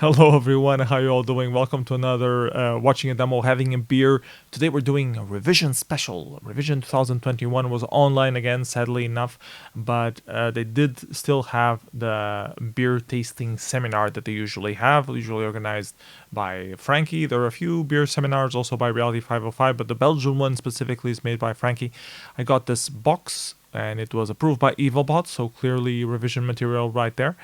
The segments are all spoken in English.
Hello everyone, how you all doing? Welcome to another watching a demo, having a beer. Today we're doing a revision special. Revision 2021 was online again, sadly enough, but they did still have the beer tasting seminar that they usually have, usually organized by Frankie. There are a few beer seminars also by Reality 505, but the Belgian one specifically is made by Frankie. I got this box and it was approved by EvilBot, so clearly revision material right there.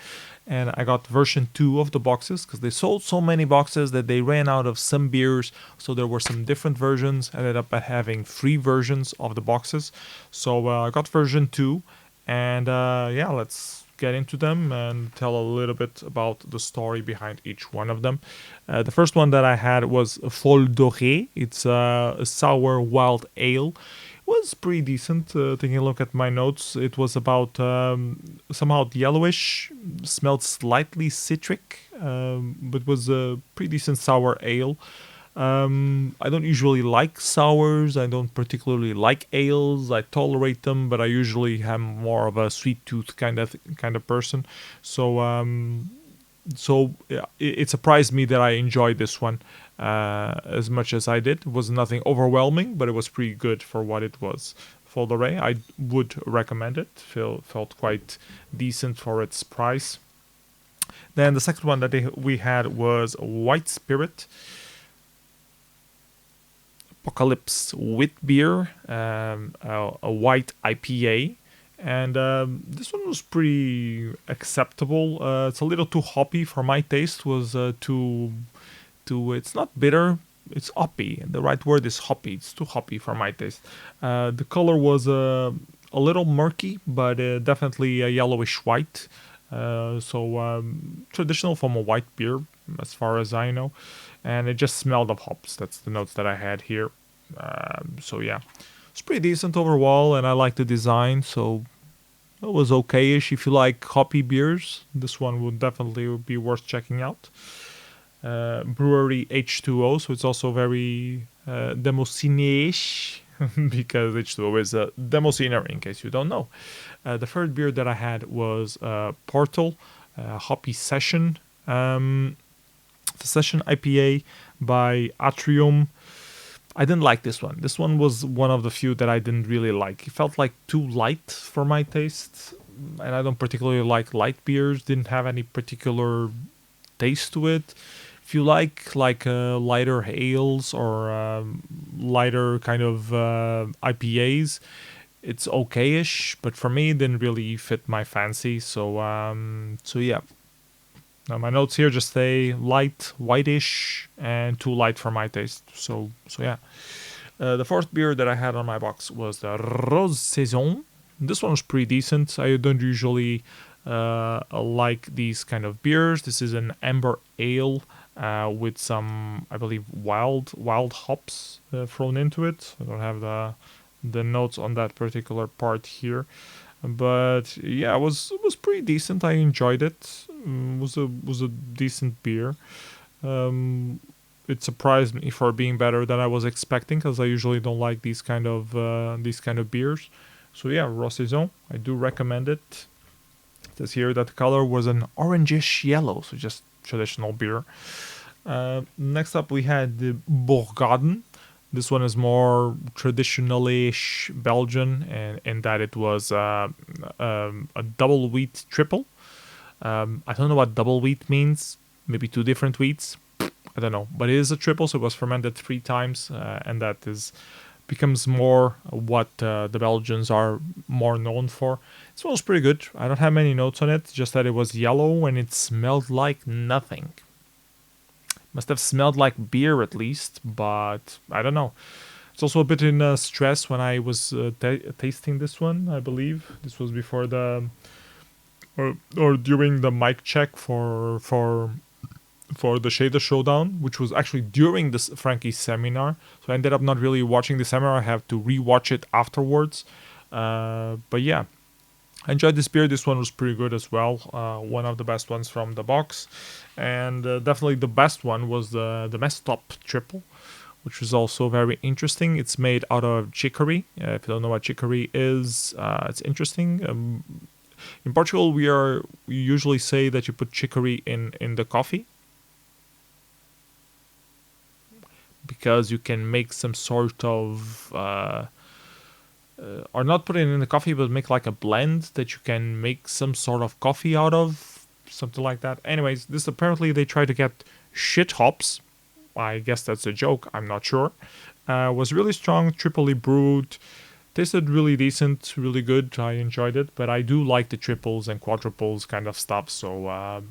And I got version 2 of the boxes because they sold so many boxes that they ran out of some beers, so there were some different versions. I ended up having 3 versions of the boxes, so I got version 2, and yeah, let's get into them and tell a little bit about the story behind each one of them. The first one that I had was Fol D'Orée. It's a sour wild ale. Was pretty decent. Taking a look at my notes, it was about somehow yellowish, smelled slightly citric, but was a pretty decent sour ale. I don't usually like sours. I don't particularly like ales. I tolerate them, but I usually am more of a sweet tooth kind of person. So yeah, it surprised me that I enjoyed this one as much as I did. It was nothing overwhelming, but it was pretty good for what it was. Fol D'Orée, I would recommend it. Felt quite decent for its price. Then the second one that we had was White Spirit Apocalypse Wit Beer, a white IPA. And this one was pretty acceptable. It's a little too hoppy for my taste. Was it's not bitter. It's hoppy. The right word is hoppy. It's too hoppy for my taste. The color was a little murky, but definitely a yellowish white. So traditional from a white beer, as far as I know. And it just smelled of hops. That's the notes that I had here. So yeah. It's pretty decent overall, and I like the design, so it was okay-ish. If you like hoppy beers, this one would definitely be worth checking out. Brewery H2O, so it's also very demoscene-ish, because H2O is a demoscener, in case you don't know. The third beer that I had was Portal Hoppy Session. The Session IPA by Atrium. I didn't like this one. This one was one of the few that I didn't really like. It felt like too light for my taste, and I don't particularly like light beers. Didn't have any particular taste to it. If you like lighter ales or lighter kind of IPAs, it's okay-ish. But for me, it didn't really fit my fancy. So yeah. Now my notes here just say light, whitish, and too light for my taste. So yeah. The fourth beer that I had on my box was the Rosse Saisson. This one was pretty decent. I don't usually like these kind of beers. This is an amber ale with some, I believe, wild hops thrown into it. I don't have the notes on that particular part here. But yeah, it was pretty decent. I enjoyed it. Was a decent beer. It surprised me for being better than I was expecting, because I usually don't like these kind of beers. So yeah, Rosse Saisson, I do recommend it. It says here that the color was an orangish yellow, so just traditional beer. Next up, we had the Bogaerden. This one is more traditionally-ish Belgian, and in that it was a double wheat triple. I don't know what double wheat means. Maybe 2 different wheats. I don't know. But it is a triple, so it was fermented 3 times, and that becomes more what the Belgians are more known for. This one was pretty good. I don't have many notes on it, just that it was yellow and it smelled like nothing. Must have smelled like beer at least, but I don't know. It's also a bit in stress when I was tasting this one, I believe. This was before or during the mic check for the Shader Showdown, which was actually during this Frankie seminar. So I ended up not really watching the seminar. I have to rewatch it afterwards. But yeah, I enjoyed this beer. This one was pretty good as well. One of the best ones from the box. And definitely the best one was the Mesthop triple, which was also very interesting. It's made out of chicory. If you don't know what chicory is, it's interesting. In Portugal, we usually say that you put chicory in the coffee. because you can make some sort of or not put it in the coffee, but make like a blend that you can make some sort of coffee out of, something like that. Anyways, this apparently they try to get shit hops. I guess that's a joke, I'm not sure. Was really strong, triply brewed, tasted really decent, really good. I enjoyed it, but I do like the triples and quadruples kind of stuff, so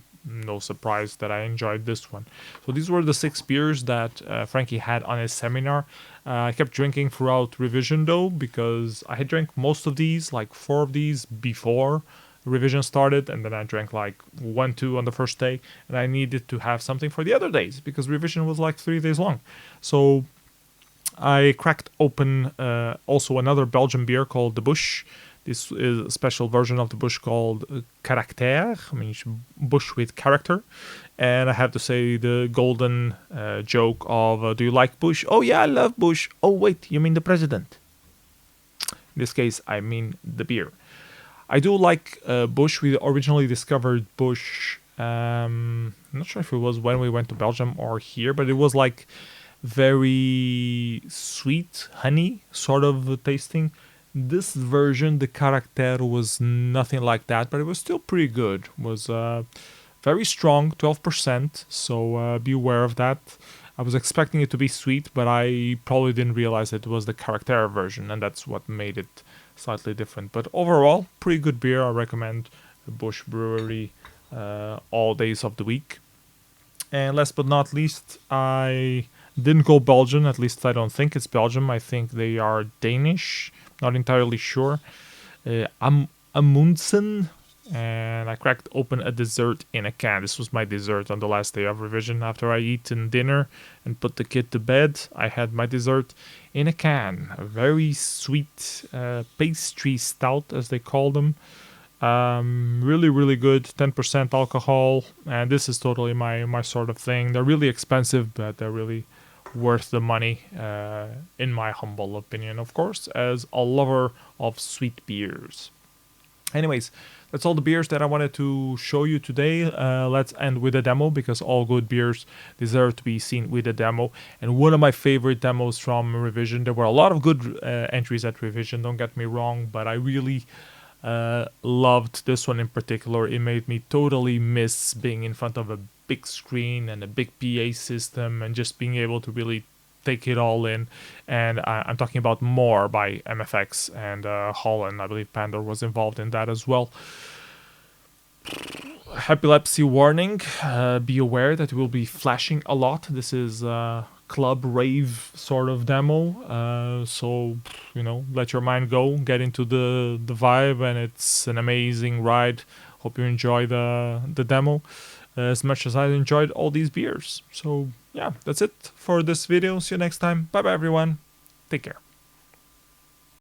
no surprise that I enjoyed this one. So these were the 6 beers that Frankie had on his seminar. I kept drinking throughout revision though, because I had drank most of these, like 4 of these before revision started, and then I drank like 1-2 on the first day, and I needed to have something for the other days because revision was like 3 days long. So I cracked open also another Belgian beer called the Bush. This is a special version of the Bush called Caractère, I mean Bush with character. And I have to say the golden joke of, do you like Bush? Oh yeah, I love Bush. Oh wait, you mean the president? In this case, I mean the beer. I do like Bush. We originally discovered Bush, I'm not sure if it was when we went to Belgium or here, but it was like very sweet, honey sort of tasting. This version, the Caractère, was nothing like that, but it was still pretty good. It was very strong, 12%, so be aware of that. I was expecting it to be sweet, but I probably didn't realize it was the Caractère version, and that's what made it slightly different. But overall, pretty good beer. I recommend the Bush Brewery all days of the week. And last but not least, I didn't go Belgian, at least I don't think it's Belgium. I think they are Danish, not entirely sure. Amundsen, and I cracked open a dessert in a can. This was my dessert on the last day of revision. After I eaten dinner and put the kid to bed, I had my dessert in a can. A very sweet pastry stout, as they call them. Really, really good, 10% alcohol, and this is totally my sort of thing. They're really expensive, but they're really worth the money, in my humble opinion, of course, as a lover of sweet beers. Anyways, that's all the beers that I wanted to show you today. Let's end with a demo, because all good beers deserve to be seen with a demo. And one of my favorite demos from Revision, there were a lot of good entries at Revision, don't get me wrong, but I really loved this one in particular. It made me totally miss being in front of a big screen and a big PA system and just being able to really take it all in. And I'm talking about More by MFX and Holland. I believe Pandor was involved in that as well. Epilepsy warning, be aware that we'll be flashing a lot. This is club rave sort of demo, so let your mind go, get into the vibe, and it's an amazing ride. Hope you enjoy the demo as much as I enjoyed all these beers. So yeah, that's it for this video. See you next time. Bye bye everyone, take care.